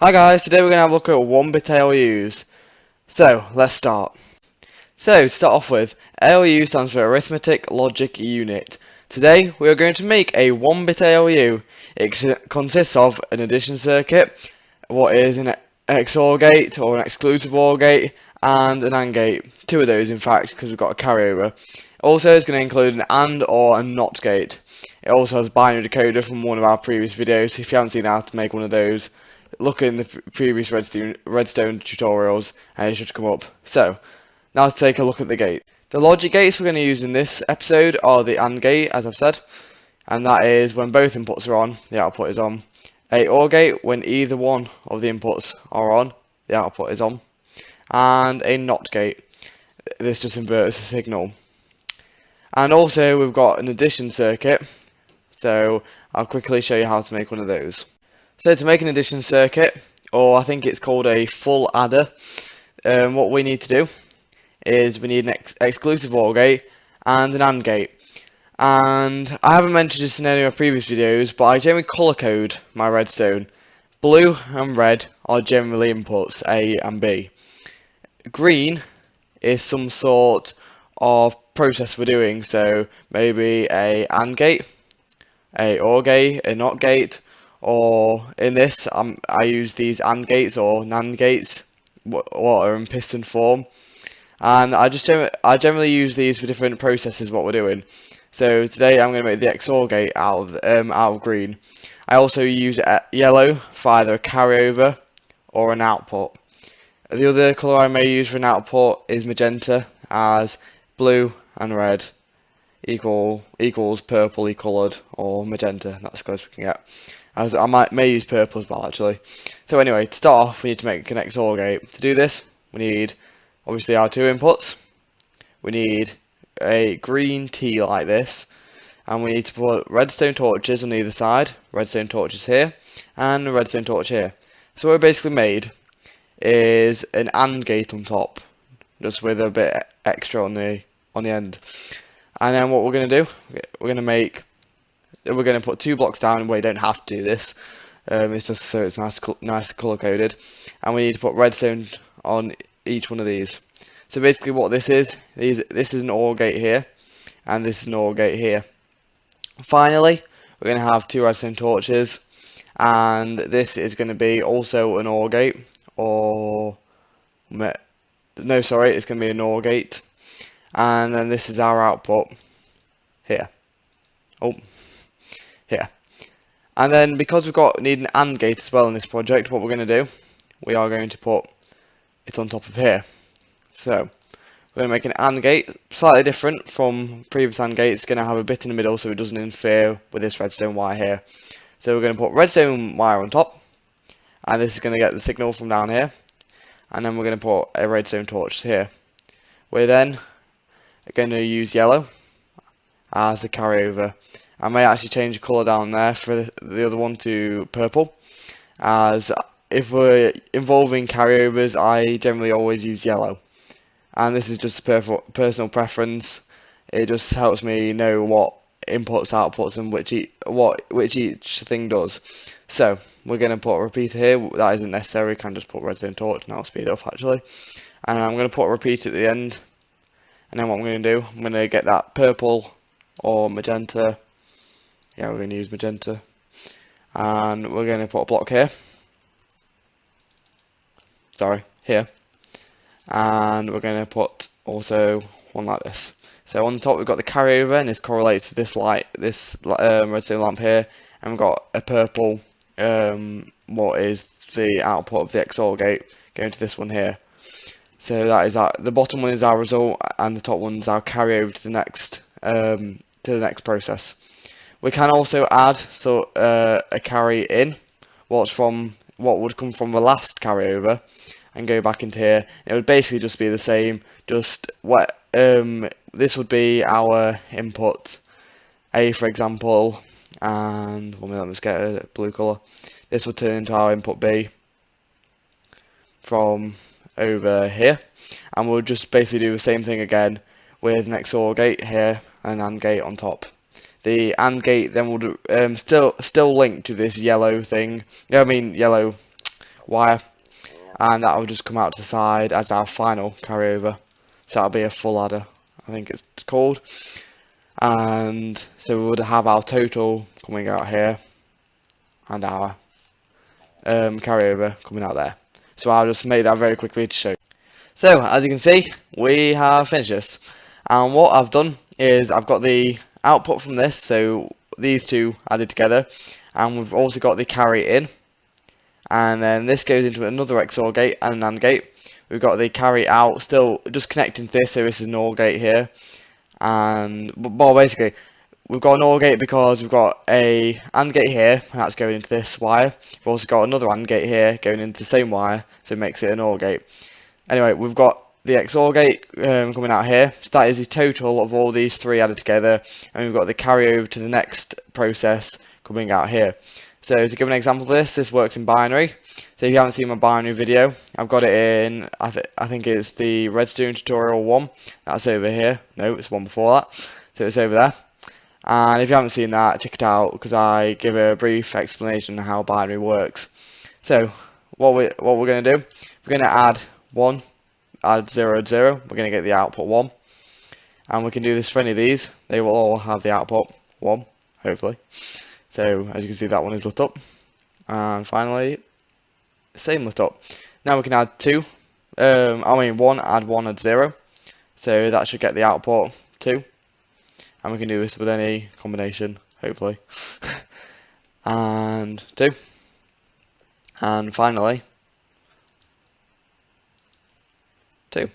Hi guys, today we're going to have a look at 1-bit ALUs. So, let's start. So, to start off with, ALU stands for Arithmetic Logic Unit. Today, we are going to make a 1-bit ALU. It consists of an addition circuit, what is an Xor Gate or an exclusive OR gate, and an AND gate. Two of those, in fact, because we've got a carryover. Also, it's going to include an AND or a NOT gate. It also has a binary decoder from one of our previous videos. If you haven't seen how to make one of those, look in the previous Redstone tutorials and it should come up. So, now let's take a look at the gate. The logic gates we're going to use in this episode are the AND gate, as I've said, and that is when both inputs are on, the output is on. A OR gate, when either one of the inputs are on, the output is on. And a NOT gate, this just inverts the signal. And also we've got an addition circuit, so I'll quickly show you how to make one of those. So to make an addition circuit, or I think it's called a full adder, what we need to do is we need an exclusive OR gate and an AND gate. And I haven't mentioned this in any of my previous videos, but I generally colour code my redstone. Blue and red are generally inputs, A and B. Green is some sort of process we're doing, so maybe a AND gate, a OR gate, a NOT gate, or in this I use these AND gates or Nand gates, what are in piston form, and I generally use these for different processes what we're doing. So today I'm going to make the Xor Gate out of green. I also use yellow for either a carryover or an output. The other colour I may use for an output is magenta, as blue and red equals purpley coloured or magenta. That's as close as we can get. As I may use purple as well actually. So anyway, to start off we need to make an Xor Gate. To do this we need obviously our two inputs. We need a green T like this, and we need to put redstone torches on either side, redstone torches here, and a redstone torch here. So what we basically made is an AND gate on top, just with a bit extra on the end. And then what we're going to do, we're going to put two blocks down. We don't have to do this. It's just so it's nice color coded, and we need to put redstone on each one of these. So basically, what this is this is an OR gate here, and this is an OR gate here. Finally, we're going to have two redstone torches, and this is going to be also an OR gate, or no, sorry, it's going to be an OR gate, and then this is our output here. Oh, here. And then because need an AND gate as well in this project, what we're going to do, we are going to put it on top of here. So we're going to make an AND gate, slightly different from previous AND gates. It's going to have a bit in the middle so it doesn't interfere with this redstone wire here. So we're going to put redstone wire on top, and this is going to get the signal from down here. And then we're going to put a redstone torch here. We're then going to use yellow as the carryover. I may actually change the colour down there for the other one to purple, as if we're involving carryovers I generally always use yellow, and this is just a personal preference. It just helps me know what inputs, outputs, and which each thing does. So we're going to put a repeater here. That isn't necessary, can just put redstone torch and that'll speed up actually. And I'm going to put a repeater at the end, and then what I'm going to do, I'm going to get that purple or magenta. Yeah, we're going to use magenta, and we're going to put a block here. Sorry, here. And we're going to put also one like this. So on the top we've got the carryover, and this correlates to this light, this redstone lamp here, and we've got a purple, what is the output of the Xor gate going to this one here. So that is the bottom one is our result, and the top one is our carryover to the next process. We can also add a carry in, what would come from the last carryover, and go back into here. It would basically just be the same. Just this would be our input A, for example, and let me just get a blue colour. This would turn into our input B from over here, and we'll just basically do the same thing again with an Xor gate here and an AND gate on top. The AND gate then will still link to this yellow thing. Yeah, I mean yellow wire, and that will just come out to the side as our final carryover. So that'll be a full adder, I think it's called. And so we would have our total coming out here, and our carryover coming out there. So I'll just make that very quickly to show you. So as you can see, we have finished this, and what I've done is I've got the output from this, so these two added together, and we've also got the carry in, and then this goes into another Xor gate and a Nand gate. We've got the carry out still just connecting to this, so this is an OR gate here, and well, basically we've got an OR gate because we've got a AND gate here, and that's going into this wire. We've also got another AND gate here going into the same wire, so it makes it an OR gate. Anyway, we've got the Xor gate coming out here, so that is the total of all these three added together, and we've got the carryover to the next process coming out here. So to give an example of this works in binary. So if you haven't seen my binary video, I've got it in, I think it's the Redstone tutorial 1, that's over here. No, it's one before that, so it's over there. And if you haven't seen that, check it out, because I give a brief explanation of how binary works. So what we're going to do, we're going to add 1, add 0, 0, we're going to get the output 1. And we can do this for any of these, they will all have the output 1, hopefully. So as you can see, that one is lit up. And finally, same lit up. Now we can add 2, 1, add 1, add 0. So that should get the output 2. And we can do this with any combination, hopefully. And 2. And finally, 2.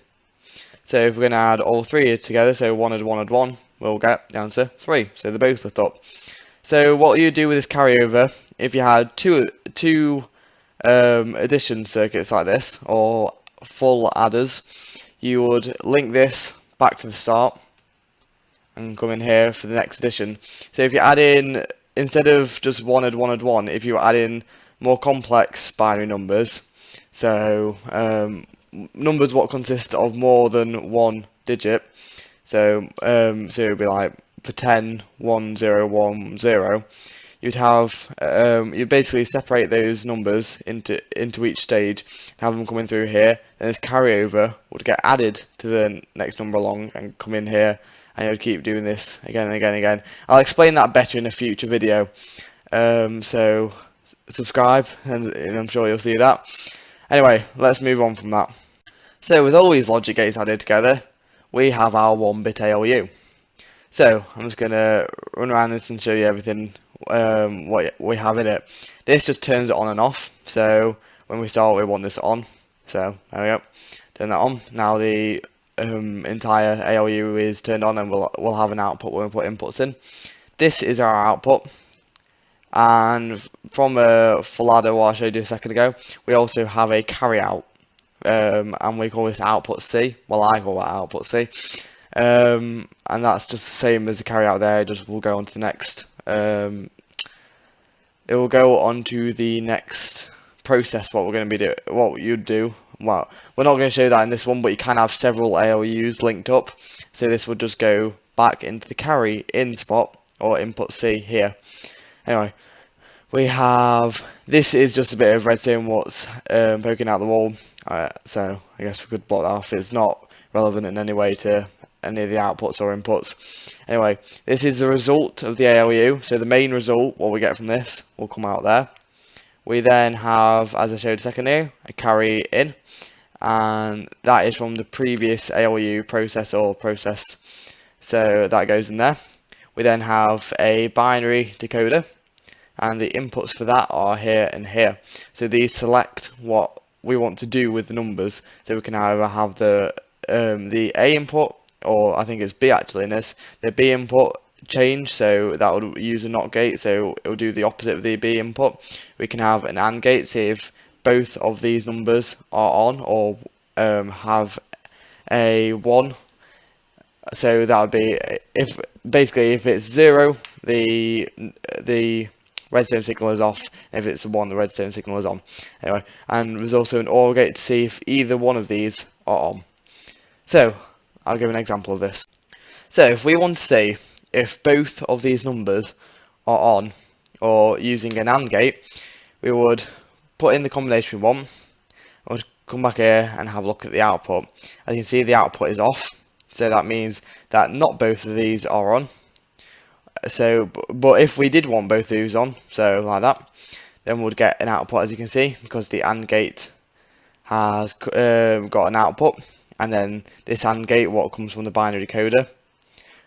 So if we're going to add all 3 together, so 1 add 1 add 1, we'll get the answer 3. So they're both lit up. So what you do with this carryover, if you had two addition circuits like this, or full adders, you would link this back to the start and come in here for the next addition. So if you add in, instead of just 1 add 1 add 1, if you add in more complex binary numbers, so numbers what consist of more than one digit, so so it would be like for 10, 1, 0, 1, 0, you'd have, you'd basically separate those numbers into each stage, have them coming through here, then this carryover would get added to the next number along and come in here, and you would keep doing this again and again and again. I'll explain that better in a future video, so subscribe, and I'm sure you'll see that. Anyway, let's move on from that. So with all these logic gates added together, we have our 1-bit ALU. So I'm just going to run around this and show you everything what we have in it. This just turns it on and off, so when we start we want this on. So there we go, turn that on. Now the entire ALU is turned on, and we'll have an output when we put inputs in. This is our output, and from a full adder what I showed you a second ago, we also have a carry out, and we call this output C. Well, I call that output C. And that's just the same as the carry out there, just will go on to the next, it will go on to the next process, what we're going to be doing, what you'd do. Well, we're not going to show that in this one, but you can have several ALUs linked up, so this would just go back into the carry in spot, or input C here. Anyway, we have, this is just a bit of redstone what's poking out the wall, so I guess we could block that off. It's not relevant in any way to any of the outputs or inputs. Anyway, this is the result of the ALU, so the main result, what we get from this, will come out there. We then have, as I showed a second ago, a carry in, and that is from the previous ALU process, so that goes in there. We then have a binary decoder, and the inputs for that are here and here. So these select what we want to do with the numbers, so we can either have the A input, or I think it's B actually in this, the B input change, so that would use a NOT gate, so it will do the opposite of the B input. We can have an AND gate, see if both of these numbers are on, or have a 1, so that would be, if basically if it's 0, the redstone signal is off, if it's a 1, the redstone signal is on. Anyway, and there's also an OR gate to see if either one of these are on. So I'll give an example of this. So if we want to see if both of these numbers are on, or using an AND gate, we would put in the combination we want. We'll come back here and have a look at the output. As you can see, the output is off, so that means that not both of these are on. So, but if we did want both of these on, so like that, then we'd get an output, as you can see, because the AND gate has got an output, and then this AND gate, what comes from the binary decoder,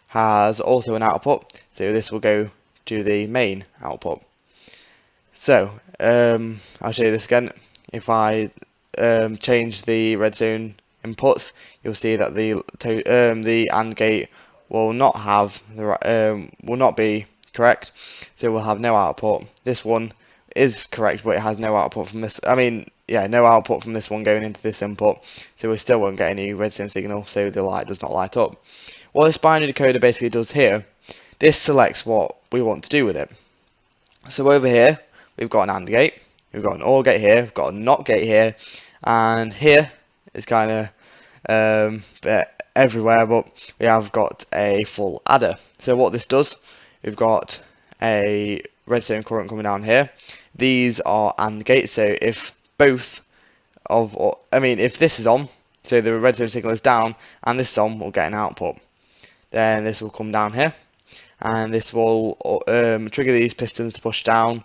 has also an output, so this will go to the main output. So, I'll show you this again. If I change the redstone inputs, you'll see that the AND gate will not have will not be correct, so we'll have no output. This one is correct, but it has no output from this. No output from this one going into this input, so we still won't get any redstone signal, so the light does not light up. What this binary decoder basically does here, this selects what we want to do with it. So over here, we've got an AND gate, we've got an OR gate here, we've got a NOT gate here, and here is kind of everywhere, but we have got a full adder. So what this does, we've got a redstone current coming down here. These are AND gates, so if both of, if this is on, so the redstone signal is down, and this is on, we'll get an output. Then this will come down here, and this will trigger these pistons to push down,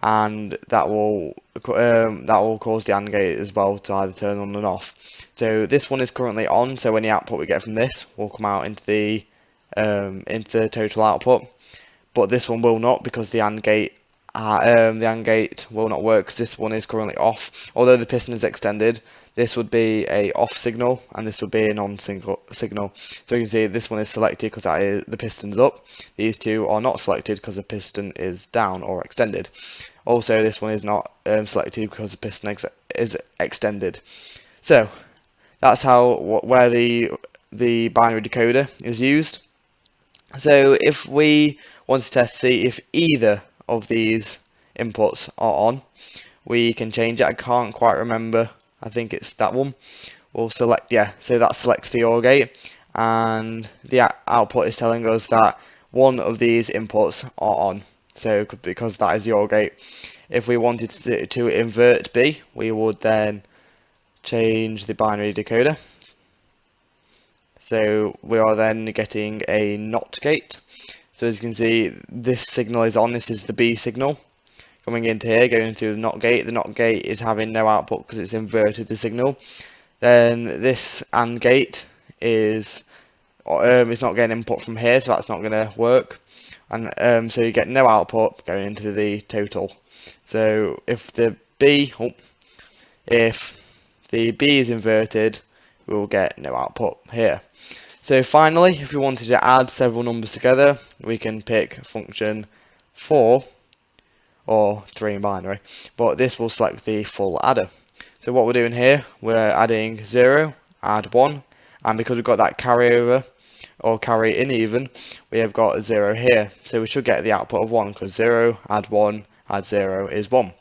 and that will cause the AND gate as well to either turn on and off. So this one is currently on, so any output we get from this will come out into the total output, but this one will not, because the AND gate will not work, because this one is currently off. Although the piston is extended, this would be a off signal, and this would be a non-signal. So you can see this one is selected because the piston's up. These two are not selected because the piston is down or extended. Also, this one is not selected because the piston is extended. So that's where the binary decoder is used. So if we want to test to see if either of these inputs are on, we can change it. I can't quite remember. I think it's that one. We'll select, so that selects the OR gate, and the output is telling us that one of these inputs are on. So because that is the OR gate. If we wanted to invert B, we would then change the binary decoder. So we are then getting a NOT gate. So as you can see, this signal is on. This is the B signal coming into here, going through the NOT gate. The NOT gate is having no output because it's inverted the signal. Then this AND gate is not getting input from here, so that's not going to work. And so you get no output going into the total. So if the B is inverted, we will get no output here. So finally, if we wanted to add several numbers together, we can pick function 4 or 3 in binary, but this will select the full adder. So what we're doing here, we're adding 0, add 1, and because we've got that carryover or carry in even, we have got 0 here. So we should get the output of 1, because 0 add 1 add 0 is 1.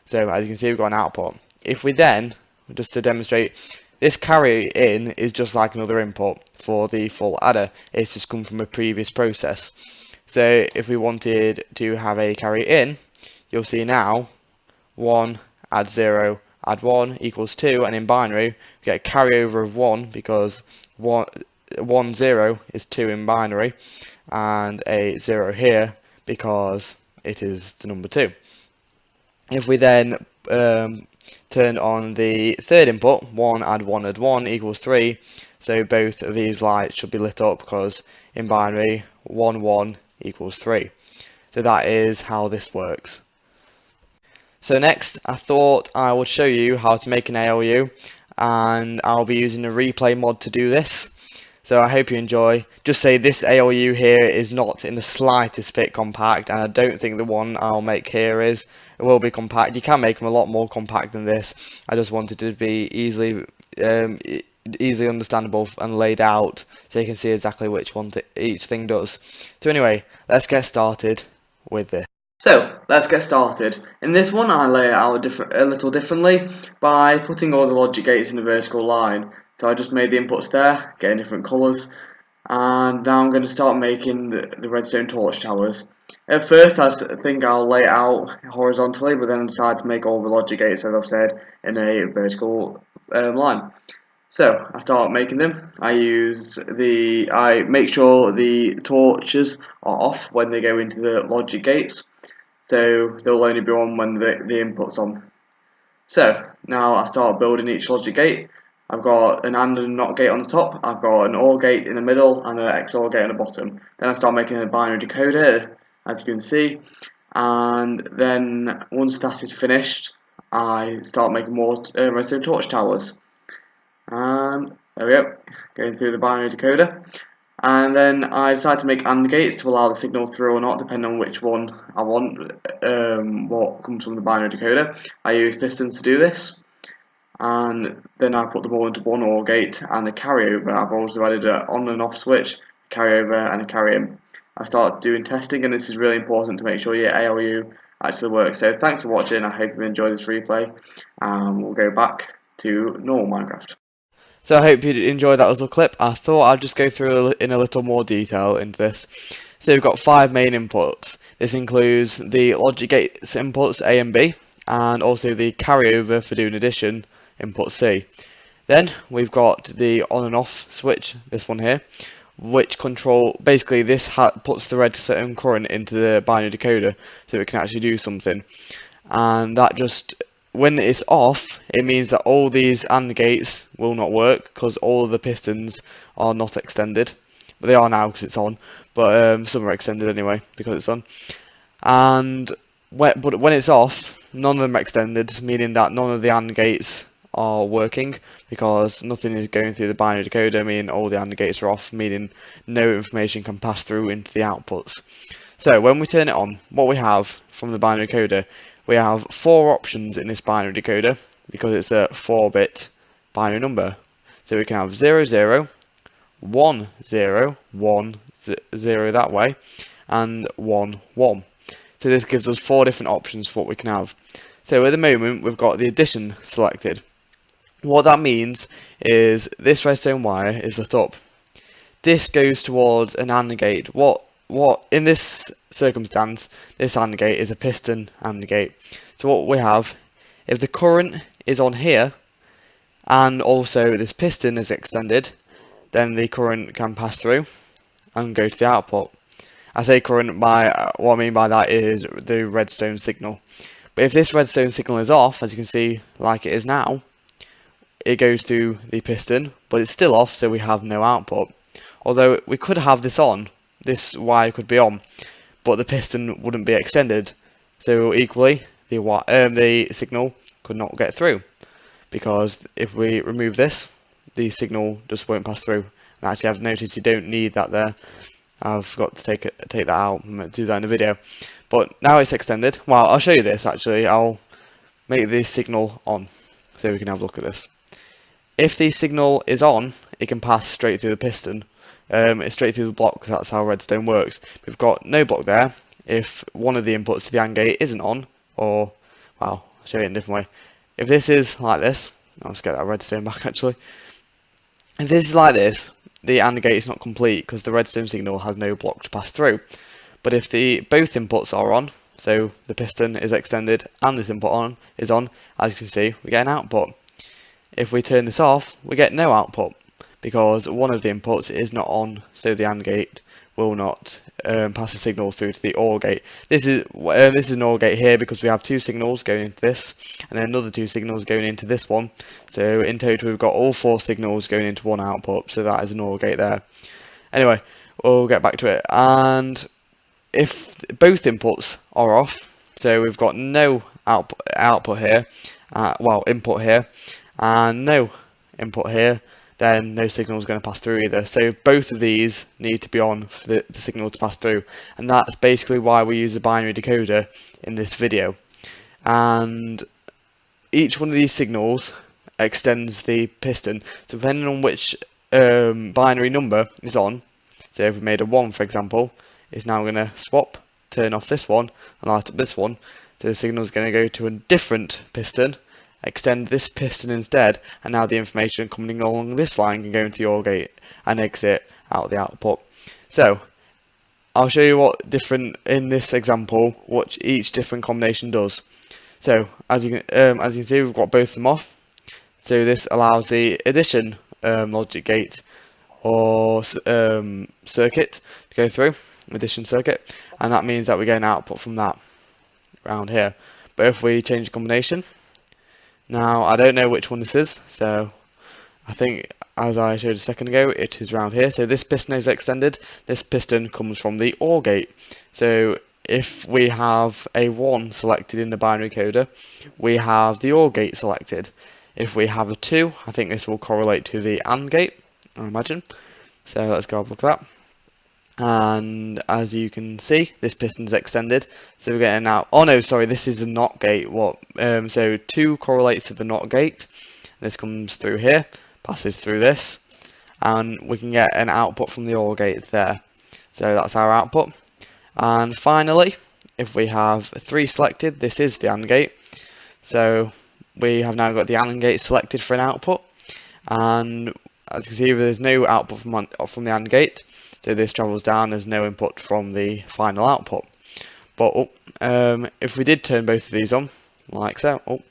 So as you can see, we've got an output. If we then, just to demonstrate, this carry in is just like another input for the full adder. It's just come from a previous process. So if we wanted to have a carry in, you'll see now 1 add 0 add 1 equals 2, and in binary we get a carryover of 1 because 1 0 is 2 in binary, and a 0 here because it is the number 2. If we then turn on the third input, 1 add 1 add 1 equals 3, so both of these lights should be lit up because in binary 1 1 equals 3. So that is how this works. So next, I thought I would show you how to make an ALU, and I'll be using a replay mod to do this. So I hope you enjoy. Just say this ALU here is not in the slightest bit compact, and I don't think the one I'll make here is. It will be compact. You can make them a lot more compact than this. I just wanted to be easily understandable and laid out, so you can see exactly which one each thing does. So anyway, let's get started with this. So let's get started. In this one, I lay it out a little differently by putting all the logic gates in a vertical line. So I just made the inputs there, getting different colours, And now I'm going to start making the redstone torch towers. At first I think I'll lay it out horizontally, but then I decided to make all the logic gates, as I've said, in a vertical line. So I start making them. I make sure the torches are off when they go into the logic gates, so they'll only be on when the input's on. So now I start building each logic gate. I've got an AND and a NOT gate on the top, I've got an OR gate in the middle, and an XOR gate on the bottom. Then I start making a binary decoder, as you can see, and then once that is finished, I start making more redstone torch towers. And there we go, going through the binary decoder. And then I decided to make AND gates to allow the signal through or not, depending on which one I want, what comes from the binary decoder. I use pistons to do this, and then I put them all into one OR gate and a carryover. I've also added an on and off switch, carryover and a carry in. I started doing testing, and this is really important to make sure your ALU actually works. So thanks for watching, I hope you enjoyed this replay, and we'll go back to normal Minecraft. So I hope you enjoyed that little clip. I thought I'd just go through in a little more detail into this. So we've got 5 main inputs. This includes the logic gates inputs A and B, and also the carryover for doing addition, input C. Then we've got the on and off switch, this one here, which basically this puts the redstone current into the binary decoder so it can actually do something. And that just, when it's off, it means that all these AND gates will not work because all of the pistons are not extended. But they are now because it's on, but some are extended anyway because it's on. And but when it's off, none of them are extended, meaning that none of the AND gates are working because nothing is going through the binary decoder, meaning all the AND gates are off, meaning no information can pass through into the outputs. So when we turn it on, what we have from the binary decoder, we have 4 options in this binary decoder because it's a 4-bit binary number. So we can have 0, 0, 1, 0, 1, 0 that way, and 1, 1. So this gives us 4 different options for what we can have. So at the moment we've got the addition selected. What that means is this redstone wire is lit up. This goes towards an AND gate. What in this circumstance, this AND gate is a piston AND gate. So what we have, if the current is on here, and also this piston is extended, then the current can pass through and go to the output. I say current by, what I mean by that is the redstone signal. But if this redstone signal is off, as you can see, like it is now, it goes through the piston, but it's still off, so we have no output. Although we could have this on, this wire could be on, but the piston wouldn't be extended, so equally the signal could not get through, because if we remove this, the signal just won't pass through. And actually, I've noticed you don't need that there. I forgot to take that out and do that in the video. But now it's extended. Well, I'll show you this actually. I'll make the signal on so we can have a look at this. If the signal is on, it can pass straight through the piston. It's straight through the block because that's how redstone works. We've got no block there. If one of the inputs to the AND gate isn't on, or, well, I'll show you in a different way. If this is like this, I'll just get that redstone back actually. If this is like this, the AND gate is not complete because the redstone signal has no block to pass through. But if both inputs are on, so the piston is extended and this input is on, as you can see, we get an output. If we turn this off, we get no output because one of the inputs is not on, so the AND gate will not pass a signal through to the OR gate. This is an OR gate here because we have 2 signals going into this, and then another 2 signals going into this one. So in total, we've got all 4 signals going into one output. So that is an OR gate there. Anyway, we'll get back to it. And if both inputs are off, so we've got no output here, input here, and no input here, then no signal is going to pass through either. So both of these need to be on for the signal to pass through, and that's basically why we use a binary decoder in this video. And each one of these signals extends the piston, so depending on which binary number is on. So if we made a 1, for example, it's now going to swap, turn off this one, and light up this one. So the signal is going to go to a different piston, extend this piston instead, and now the information coming along this line can go into your gate and exit out the output. So I'll show you what different in this example, what each different combination does. So as you can see, we've got both of them off. So this allows the addition logic gate or circuit to go through, addition circuit, and that means that we get an output from that around here. But if we change the combination, now I don't know which one this is, so I think as I showed a second ago, it is around here. So this piston is extended. This piston comes from the OR gate. So if we have a 1 selected in the binary coder, we have the OR gate selected. If we have a 2, I think this will correlate to the AND gate, I imagine. So let's go have a look at that. And as you can see, this piston is extended. So we're getting out. Oh no, sorry, this is the NOT gate. So 2 correlates to the NOT gate. This comes through here, passes through this, and we can get an output from the OR gate there. So that's our output. And finally, if we have 3 selected, this is the AND gate. So we have now got the AND gate selected for an output, and as you can see, there's no output from the AND gate, so this travels down. There's no input from the final output. But if we did turn both of these on, like so,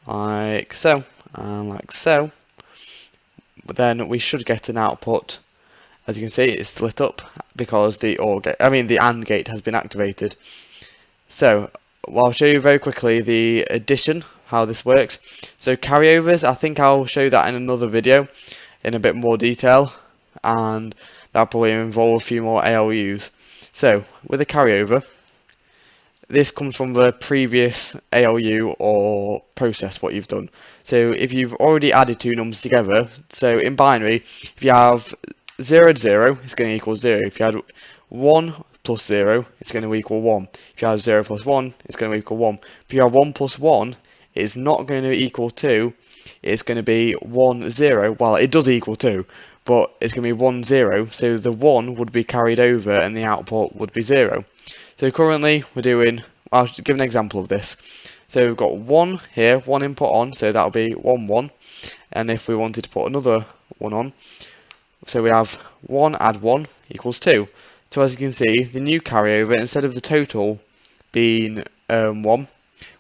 like so, and like so, then we should get an output. As you can see, it's lit up because the AND gate has been activated. So I'll show you very quickly the addition, how this works. So carryovers, I think I'll show that in another video in a bit more detail, and that'll probably involve a few more ALUs. So with a carryover, this comes from the previous ALU or process what you've done. So if you've already added 2 numbers together, so in binary, if you have 0 to 0, it's going to equal 0. If you had 1 plus 0, it's going to equal 1. If you have 0 plus 1, it's going to equal 1. If you have 1 plus 1, it's not going to equal 2. It's going to be 1, 0. Well, it does equal 2, but it's going to be 1, 0. So the 1 would be carried over and the output would be 0. So currently we're doing, I'll give an example of this. So we've got 1 here, 1 input on, so that'll be 1, 1. And if we wanted to put another 1 on, so we have 1 add 1 equals 2. So as you can see, the new carryover, instead of the total being 1,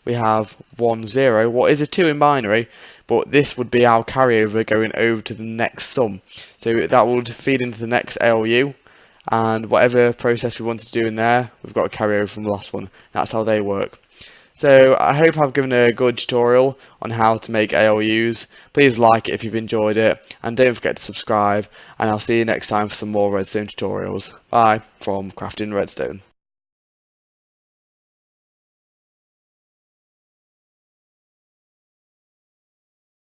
we have 1, 0. What is a 2 in binary, but this would be our carryover going over to the next sum. So that would feed into the next ALU, and whatever process we want to do in there, we've got a carryover from the last one. That's how they work. So I hope I've given a good tutorial on how to make ALUs. Please like it if you've enjoyed it, and don't forget to subscribe, and I'll see you next time for some more Redstone tutorials. Bye from Crafting Redstone.